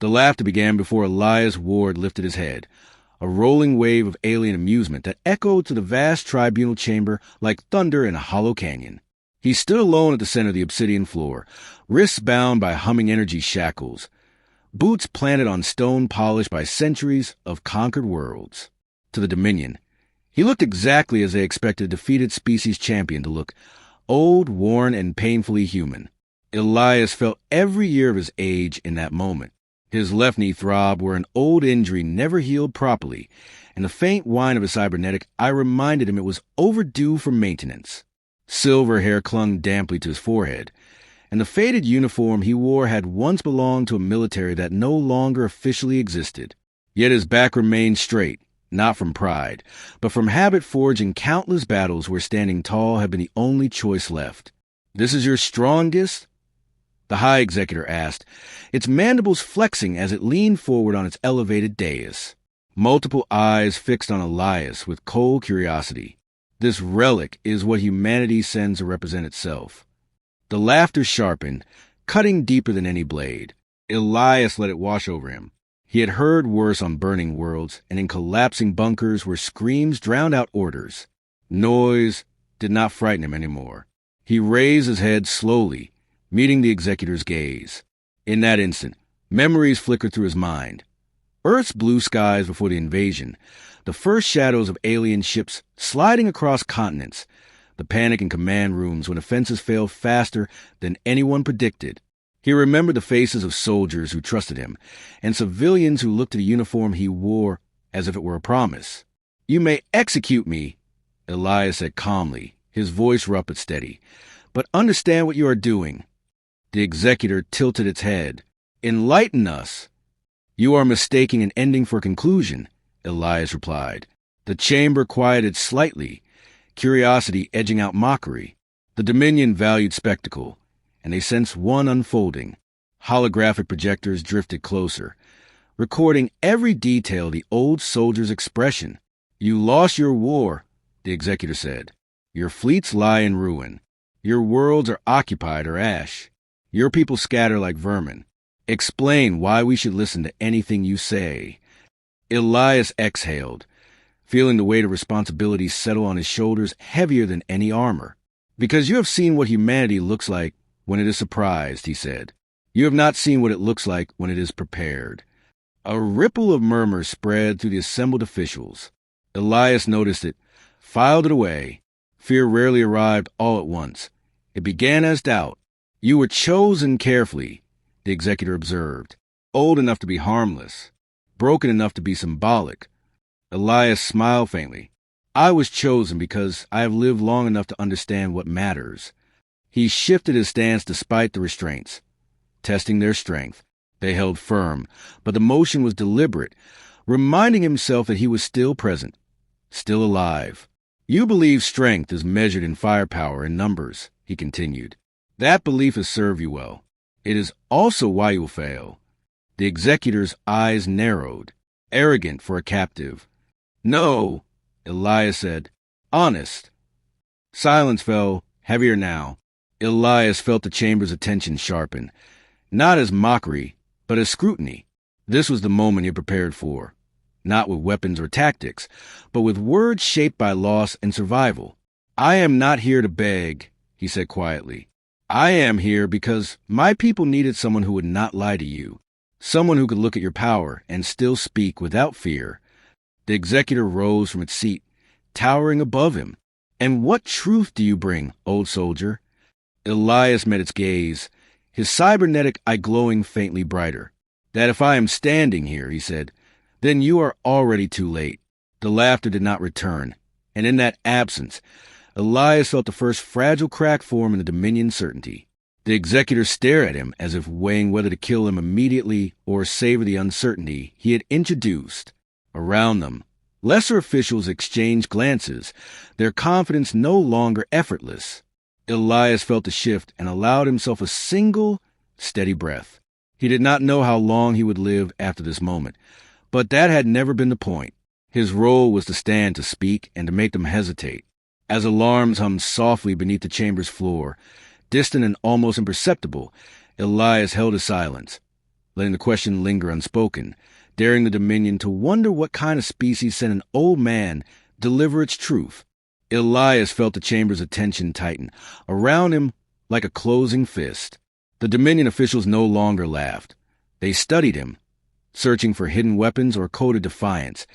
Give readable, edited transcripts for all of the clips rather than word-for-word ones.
The laughter began before Elias Ward lifted his head, a rolling wave of alien amusement that echoed to the vast tribunal chamber like thunder in a hollow canyon. He stood alone at the center of the obsidian floor, wrists bound by humming energy shackles, boots planted on stone polished by centuries of conquered worlds. To the Dominion, he looked exactly as they expected a defeated species champion to look, old, worn, and painfully human. Elias felt every year of his age in that moment. His left knee throbbed where an old injury never healed properly, and the faint whine of his cybernetic eye reminded him it was overdue for maintenance. Silver hair clung damply to his forehead, and the faded uniform he wore had once belonged to a military that no longer officially existed. Yet his back remained straight, not from pride, but from habit forged in countless battles where standing tall had been the only choice left. "This is your strongest?" the High Executor asked, its mandibles flexing as it leaned forward on its elevated dais. Multiple eyes fixed on Elias with cold curiosity. This relic is what humanity sends to represent itself. The laughter sharpened, cutting deeper than any blade. Elias let it wash over him. He had heard worse on burning worlds and in collapsing bunkers where screams drowned out orders. Noise did not frighten him anymore. He raised his head slowly, meeting the Executor's gaze. In that instant, memories flickered through his mind. Earth's blue skies before the invasion, the first shadows of alien ships sliding across continents, the panic in command rooms when offenses failed faster than anyone predicted. He remembered the faces of soldiers who trusted him, and civilians who looked at the uniform he wore as if it were a promise. "You may execute me," Elias said calmly, his voice rough but steady, "but understand what you are doing." The Executor tilted its head. "Enlighten us." "You are mistaking an ending for a conclusion," Elias replied. The chamber quieted slightly, curiosity edging out mockery. The Dominion valued spectacle, and they sensed one unfolding. Holographic projectors drifted closer, recording every detail of the old soldier's expression. "You lost your war," the Executor said. "Your fleets lie in ruin. Your worlds are occupied or ash. Your people scatter like vermin. Explain why we should listen to anything you say." Elias exhaled, feeling the weight of responsibility settle on his shoulders heavier than any armor. "Because you have seen what humanity looks like when it is surprised," he said. "You have not seen what it looks like when it is prepared." A ripple of murmur spread through the assembled officials. Elias noticed it, filed it away. Fear rarely arrived all at once. It began as doubt. "You were chosen carefully," the Executor observed. "Old enough to be harmless, broken enough to be symbolic." Elias smiled faintly. "I was chosen because I have lived long enough to understand what matters." He shifted his stance despite the restraints. Testing their strength, they held firm, but the motion was deliberate, reminding himself that he was still present, still alive. "You believe strength is measured in firepower and numbers," he continued. "That belief has served you well. It is also why you will fail." The Executor's eyes narrowed, arrogant for a captive. "No," Elias said. "Honest." Silence fell, heavier now. Elias felt the chamber's attention sharpen, not as mockery, but as scrutiny. This was the moment he had prepared for, not with weapons or tactics, but with words shaped by loss and survival. "I am not here to beg," he said quietly. "I am here because my people needed someone who would not lie to you, someone who could look at your power and still speak without fear." The Executor rose from its seat, towering above him. "And what truth do you bring, old soldier?" Elias met its gaze, his cybernetic eye glowing faintly brighter. "That if I am standing here," he said, "then you are already too late." The laughter did not return, and in that absence, Elias felt the first fragile crack form in the Dominion's certainty. The Executor stared at him as if weighing whether to kill him immediately or savor the uncertainty he had introduced. Around them, lesser officials exchanged glances, their confidence no longer effortless. Elias felt the shift and allowed himself a single, steady breath. He did not know how long he would live after this moment, but that had never been the point. His role was to stand, to speak, and to make them hesitate. As alarms hummed softly beneath the chamber's floor, distant and almost imperceptible, Elias held his silence. letting the question linger unspoken, daring the Dominion to wonder what kind of species sent an old man deliver its truth. Elias felt the chamber's attention tighten around him like a closing fist. The Dominion officials no longer laughed. They studied him, searching for hidden weapons or coded defiance,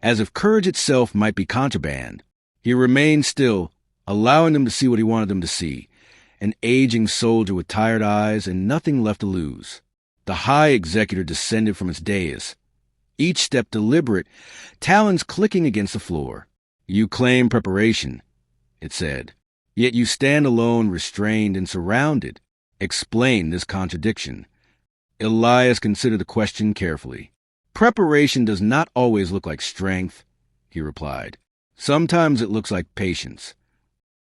as if courage itself might be contraband. He remained still, allowing them to see what he wanted them to see, an aging soldier with tired eyes and nothing left to lose. The High Executor descended from its dais, each step deliberate, talons clicking against the floor. "You claim preparation," it said, "yet you stand alone, restrained and surrounded. Explain this contradiction." Elias considered the question carefully. "Preparation does not always look like strength," he replied. "Sometimes it looks like patience."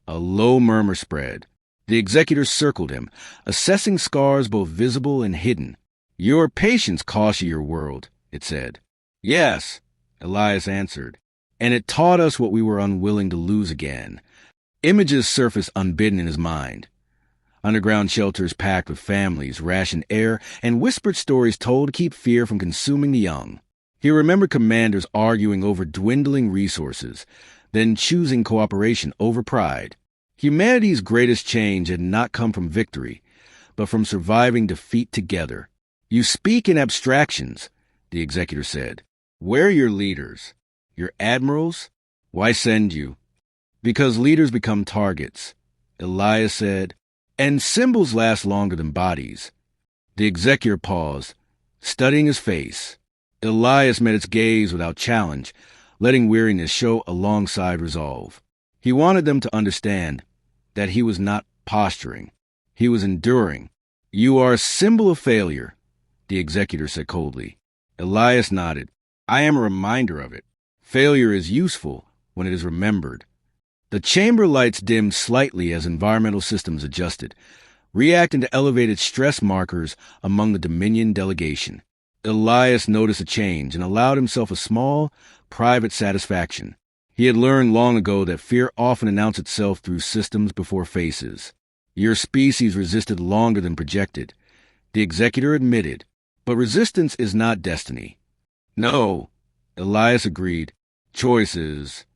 A low murmur spread. The Executor circled him, assessing scars both visible and hidden. "Your patience cost you your world," it said. "Yes," Elias answered, "and it taught us what we were unwilling to lose again." Images surfaced unbidden in his mind. Underground shelters packed with families, rationed air, and whispered stories told to keep fear from consuming the young. He remembered commanders arguing over dwindling resources, then choosing cooperation over pride. Humanity's greatest change had not come from victory, but from surviving defeat together. "You speak in abstractions," the Executor said. "Where are your leaders? Your admirals? Why send you?" "Because leaders become targets," Elias said, "and symbols last longer than bodies." The Executor paused, studying his face. Elias met its gaze without challenge, letting weariness show alongside resolve. He wanted them to understand that he was not posturing. He was enduring. "You are a symbol of failure," the Executor said coldly. Elias nodded. "I am a reminder of it. Failure is useful when it is remembered." The chamber lights dimmed slightly as environmental systems adjusted, reacting to elevated stress markers among the Dominion delegation. Elias noticed a change and allowed himself a small, private satisfaction. He had learned long ago that fear often announced itself through systems before faces. "Your species resisted longer than projected," the Executor admitted, "but resistance is not destiny." "No," Elias agreed. "Choices."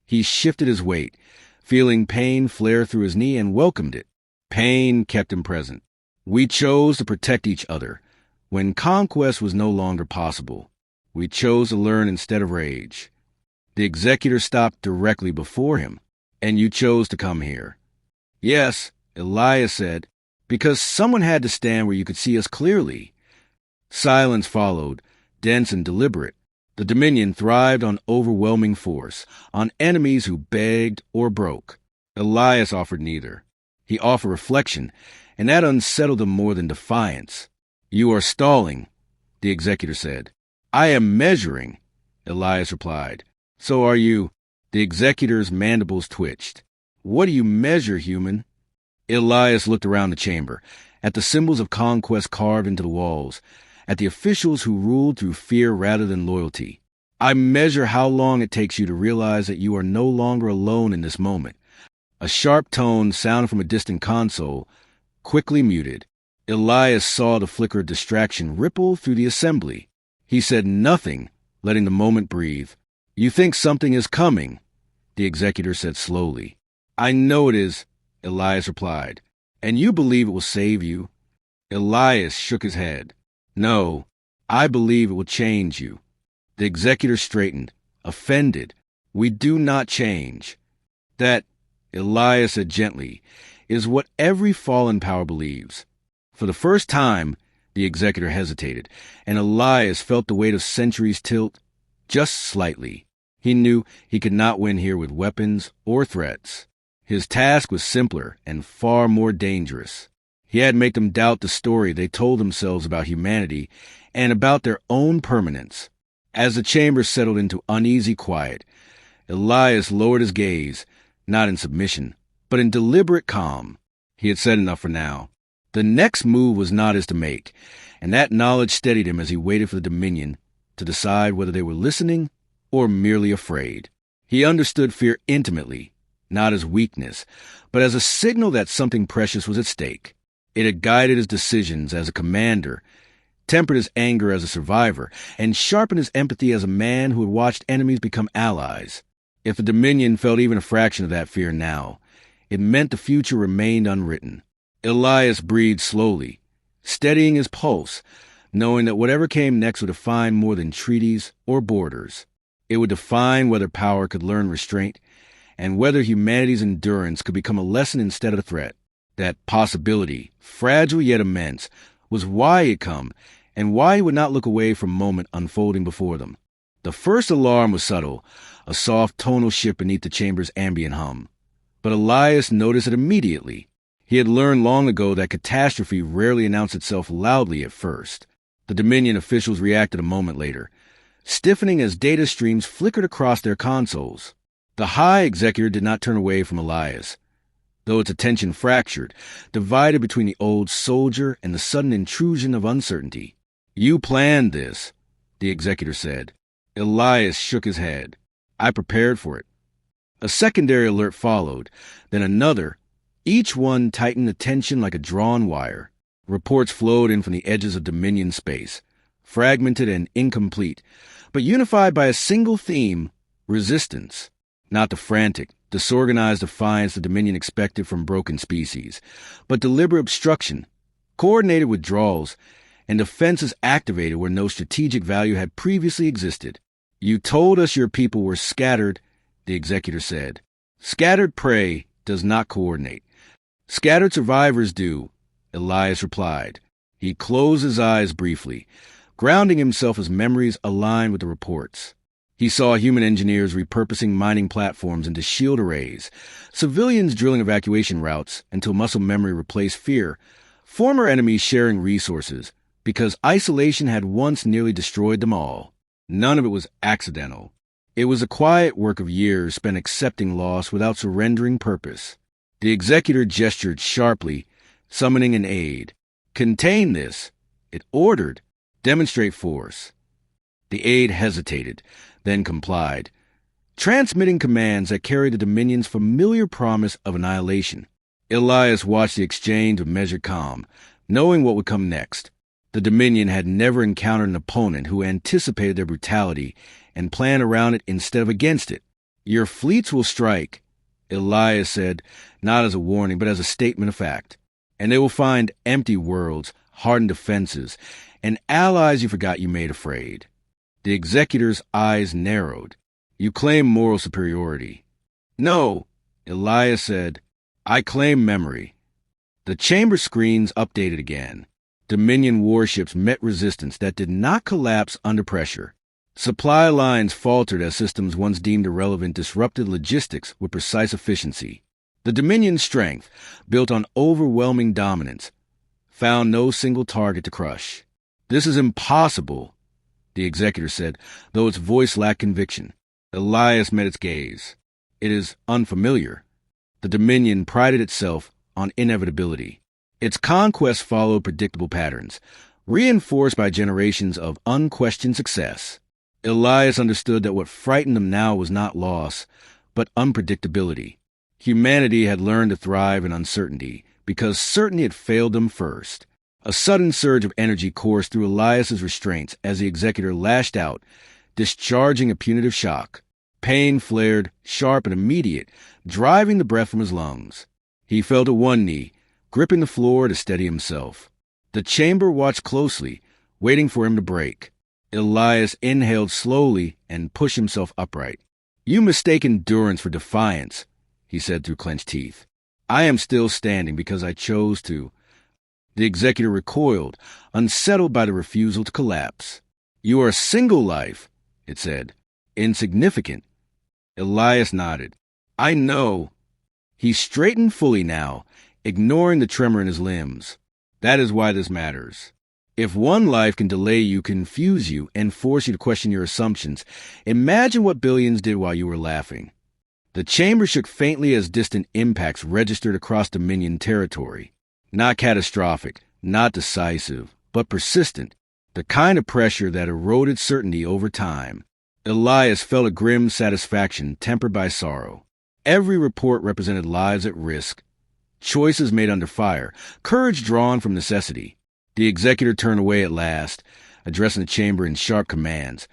He shifted his weight, feeling pain flare through his knee, and welcomed it. Pain kept him present. "We chose to protect each other when conquest was no longer possible. We chose to learn instead of rage." The Executor stopped directly before him. "And you chose to come here." "Yes," Elias said, "because someone had to stand where you could see us clearly." Silence followed, dense and deliberate. The Dominion thrived on overwhelming force, on enemies who begged or broke. Elias offered neither. He offered reflection, and that unsettled him more than defiance. "You are stalling," the Executor said. "I am measuring," Elias replied. "So are you." The Executor's mandibles twitched. "What do you measure, human?" Elias looked around the chamber, at the symbols of conquest carved into the walls, at the officials who ruled through fear rather than loyalty. "I measure how long it takes you to realize that you are no longer alone in this moment." A sharp tone sounded from a distant console, quickly muted. Elias saw the flicker of distraction ripple through the assembly. He said nothing, letting the moment breathe. "You think something is coming," the Executor said slowly. "I know it is," Elias replied. "And you believe it will save you." Elias shook his head. "No, I believe it will change you." The Executor straightened, offended. "We do not change." "That," Elias said gently, "is what every fallen power believes." For the first time, the Executor hesitated, and Elias felt the weight of centuries tilt just slightly. He knew he could not win here with weapons or threats. His task was simpler and far more dangerous. He had to make them doubt the story they told themselves about humanity and about their own permanence. As the chamber settled into uneasy quiet, Elias lowered his gaze, not in submission, but in deliberate calm. He had said enough for now. The next move was not his to make, and that knowledge steadied him as he waited for the Dominion to decide whether they were listening or merely afraid. He understood fear intimately, not as weakness, but as a signal that something precious was at stake. It had guided his decisions as a commander, tempered his anger as a survivor, and sharpened his empathy as a man who had watched enemies become allies. If the Dominion felt even a fraction of that fear now, it meant the future remained unwritten. Elias breathed slowly, steadying his pulse, knowing that whatever came next would define more than treaties or borders. It would define whether power could learn restraint, and whether humanity's endurance could become a lesson instead of a threat. That possibility, fragile yet immense, was why he had come, and why he would not look away from the moment unfolding before them. The first alarm was subtle, a soft tonal shift beneath the chamber's ambient hum. But Elias noticed it immediately. He had learned long ago that catastrophe rarely announced itself loudly at first. The Dominion officials reacted a moment later, stiffening as data streams flickered across their consoles. The High Executor did not turn away from Elias, though its attention fractured, divided between the old soldier and the sudden intrusion of uncertainty. "You planned this," the Executor said. Elias shook his head. "I prepared for it." A secondary alert followed, then another. Each one tightened the tension like a drawn wire. Reports flowed in from the edges of Dominion space, fragmented and incomplete, but unified by a single theme: resistance. Not the frantic, disorganized defiance the Dominion expected from broken species, but deliberate obstruction, coordinated withdrawals, and defenses activated where no strategic value had previously existed. "You told us your people were scattered," the Executor said. "Scattered prey does not coordinate. Scattered survivors do," Elias replied. He closed his eyes briefly, grounding himself as memories aligned with the reports. He saw human engineers repurposing mining platforms into shield arrays, civilians drilling evacuation routes until muscle memory replaced fear, former enemies sharing resources, because isolation had once nearly destroyed them all. None of it was accidental. It was a quiet work of years spent accepting loss without surrendering purpose. The Executor gestured sharply, summoning an aide. "Contain this," it ordered. "Demonstrate force." The aide hesitated, then complied, transmitting commands that carried the Dominion's familiar promise of annihilation. Elias watched the exchange with measured calm, knowing what would come next. The Dominion had never encountered an opponent who anticipated their brutality and planned around it instead of against it. "Your fleets will strike," Elias said, not as a warning, but as a statement of fact. "And they will find empty worlds, hardened defenses, and allies you forgot you made afraid." The Executor's eyes narrowed. "You claim moral superiority." "No," Elias said. "I claim memory." The chamber screens updated again. Dominion warships met resistance that did not collapse under pressure. Supply lines faltered as systems once deemed irrelevant disrupted logistics with precise efficiency. The Dominion's strength, built on overwhelming dominance, found no single target to crush. "This is impossible," the Executor said, though its voice lacked conviction. Elias met its gaze. "It is unfamiliar." The Dominion prided itself on inevitability. Its conquests followed predictable patterns, reinforced by generations of unquestioned success. Elias understood that what frightened them now was not loss, but unpredictability. Humanity had learned to thrive in uncertainty, because certainty had failed them first. A sudden surge of energy coursed through Elias's restraints as the Executor lashed out, discharging a punitive shock. Pain flared, sharp and immediate, driving the breath from his lungs. He fell to one knee, gripping the floor to steady himself. The chamber watched closely, waiting for him to break. Elias inhaled slowly and pushed himself upright. "You mistake endurance for defiance," he said through clenched teeth. "I am still standing because I chose to." The Executor recoiled, unsettled by the refusal to collapse. "You are a single life," it said. "Insignificant." Elias nodded. "I know." He straightened fully now, ignoring the tremor in his limbs. "That is why this matters. If one life can delay you, confuse you, and force you to question your assumptions, imagine what billions did while you were laughing." The chamber shook faintly as distant impacts registered across Dominion territory. Not catastrophic, not decisive, but persistent. The kind of pressure that eroded certainty over time. Elias felt a grim satisfaction tempered by sorrow. Every report represented lives at risk, choices made under fire, courage drawn from necessity. The executor turned away at last, addressing the chamber in sharp commands,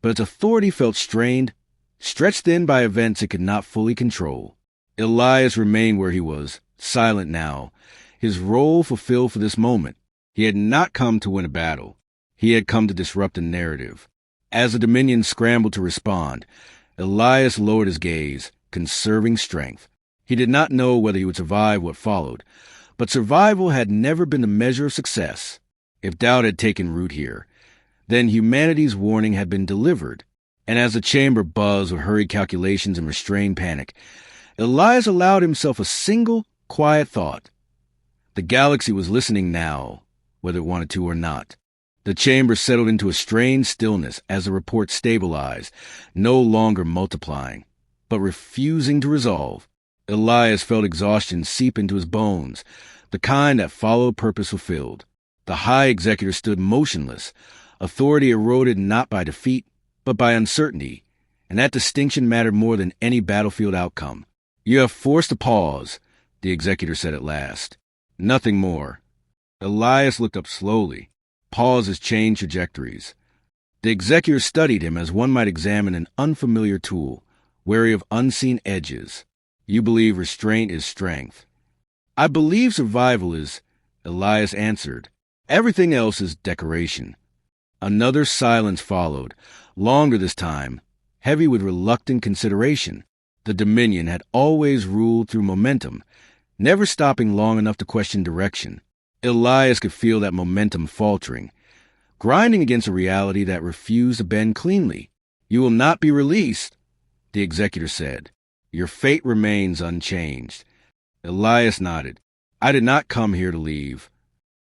but its authority felt strained, stretched thin by events it could not fully control. Elias remained where he was, silent now, his role fulfilled for this moment. He had not come to win a battle. He had come to disrupt a narrative. As the Dominion scrambled to respond, Elias lowered his gaze, conserving strength. He did not know whether he would survive what followed, but survival had never been the measure of success. If doubt had taken root here, then humanity's warning had been delivered, and as the chamber buzzed with hurried calculations and restrained panic, Elias allowed himself a single, quiet thought. The galaxy was listening now, whether it wanted to or not. The chamber settled into a strange stillness as the report stabilized, no longer multiplying, but refusing to resolve. Elias felt exhaustion seep into his bones, the kind that followed purpose fulfilled. The high executor stood motionless, authority eroded not by defeat, but by uncertainty, and that distinction mattered more than any battlefield outcome. "You have forced a pause," the executor said at last. "Nothing more." Elias looked up slowly. Pauses change trajectories. The executor studied him as one might examine an unfamiliar tool, wary of unseen edges. "You believe restraint is strength." "I believe survival is," Elias answered. "Everything else is decoration." Another silence followed, longer this time, heavy with reluctant consideration. The Dominion had always ruled through momentum, never stopping long enough to question direction. Elias could feel that momentum faltering, grinding against a reality that refused to bend cleanly. "You will not be released," the executor said. "Your fate remains unchanged." Elias nodded. "I did not come here to leave."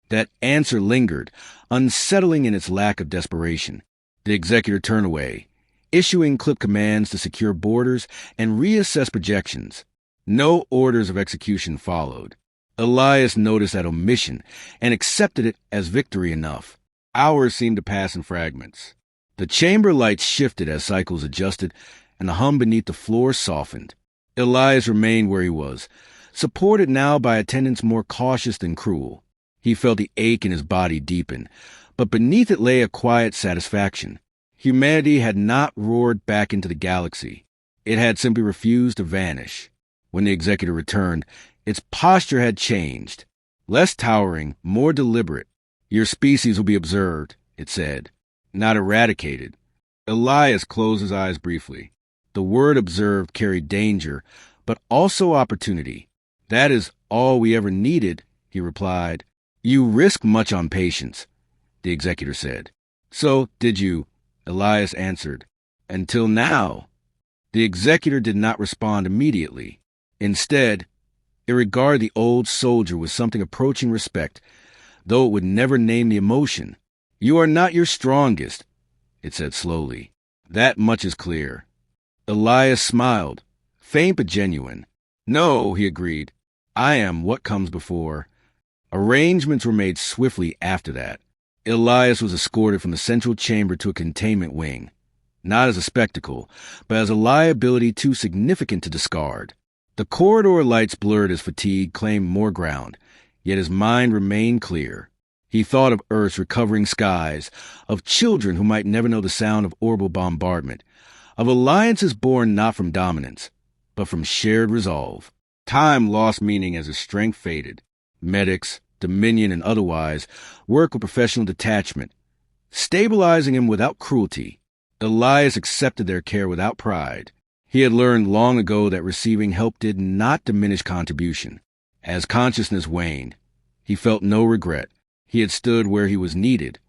That answer lingered, unsettling in its lack of desperation. The executor turned away, issuing clip commands to secure borders and reassess projections. No orders of execution followed. Elias noticed that omission and accepted it as victory enough. Hours seemed to pass in fragments. The chamber lights shifted as cycles adjusted, and the hum beneath the floor softened. Elias remained where he was, supported now by attendants more cautious than cruel. He felt the ache in his body deepen, but beneath it lay a quiet satisfaction. Humanity had not roared back into the galaxy. It had simply refused to vanish. When the executor returned, its posture had changed. Less towering, more deliberate. "Your species will be observed," it said, "not eradicated." Elias closed his eyes briefly. The word observed carried danger, but also opportunity. "That is all we ever needed," he replied. "You risk much on patience," the executor said. "So did you," Elias answered. "Until now." The executor did not respond immediately. Instead, it regarded the old soldier with something approaching respect, though it would never name the emotion. "You are not your strongest," it said slowly. "That much is clear." Elias smiled, faint but genuine. "No," he agreed. "I am what comes before." Arrangements were made swiftly after that. Elias was escorted from the central chamber to a containment wing, not as a spectacle, but as a liability too significant to discard. The corridor lights blurred as fatigue claimed more ground, yet his mind remained clear. He thought of Earth's recovering skies, of children who might never know the sound of orbital bombardment, of alliances born not from dominance, but from shared resolve. Time lost meaning as his strength faded. Medics, Dominion and otherwise, worked with professional detachment, stabilizing him without cruelty. Elias accepted their care without pride. He had learned long ago that receiving help did not diminish contribution. As consciousness waned, he felt no regret. He had stood where he was needed,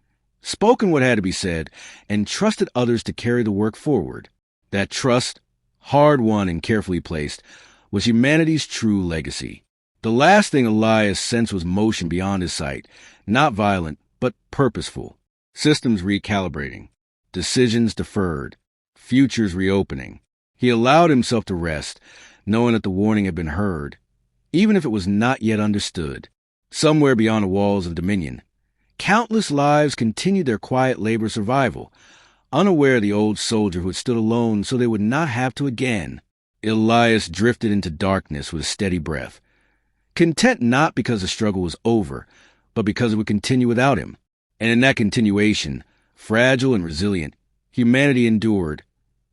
spoken what had to be said, and trusted others to carry the work forward. That trust, hard-won and carefully placed, was humanity's true legacy. The last thing Elias sensed was motion beyond his sight, not violent, but purposeful. Systems recalibrating, decisions deferred, futures reopening. He allowed himself to rest, knowing that the warning had been heard, even if it was not yet understood. Somewhere beyond the walls of Dominion, countless lives continued their quiet labor of survival, unaware of the old soldier who had stood alone so they would not have to again. Elias drifted into darkness with a steady breath, content not because the struggle was over, but because it would continue without him. And in that continuation, fragile and resilient, humanity endured,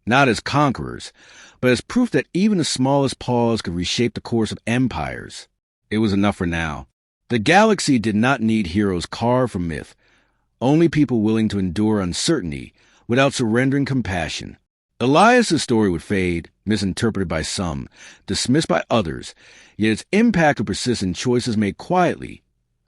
not as conquerors, but as proof that even the smallest pause could reshape the course of empires. It was enough for now. The galaxy did not need heroes carved from myth, only people willing to endure uncertainty without surrendering compassion. Elias's story would fade, misinterpreted by some, dismissed by others, yet its impact would persist in choices made quietly,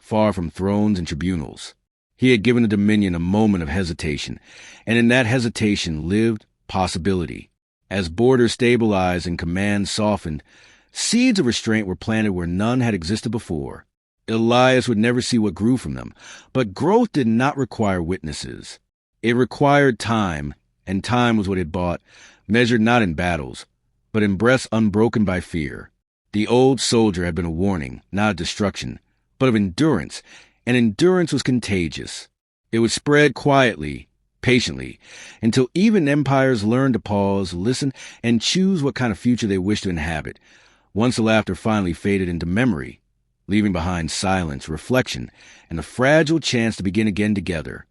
far from thrones and tribunals. He had given the Dominion a moment of hesitation, and in that hesitation lived possibility. As borders stabilized and commands softened, seeds of restraint were planted where none had existed before. Elias would never see what grew from them, but growth did not require witnesses. It required time, and time was what it bought, measured not in battles, but in breaths unbroken by fear. The old soldier had been a warning, not of destruction, but of endurance, and endurance was contagious. It would spread quietly, patiently, until even empires learned to pause, listen, and choose what kind of future they wished to inhabit, once the laughter finally faded into memory, leaving behind silence, reflection, and a fragile chance to begin again together.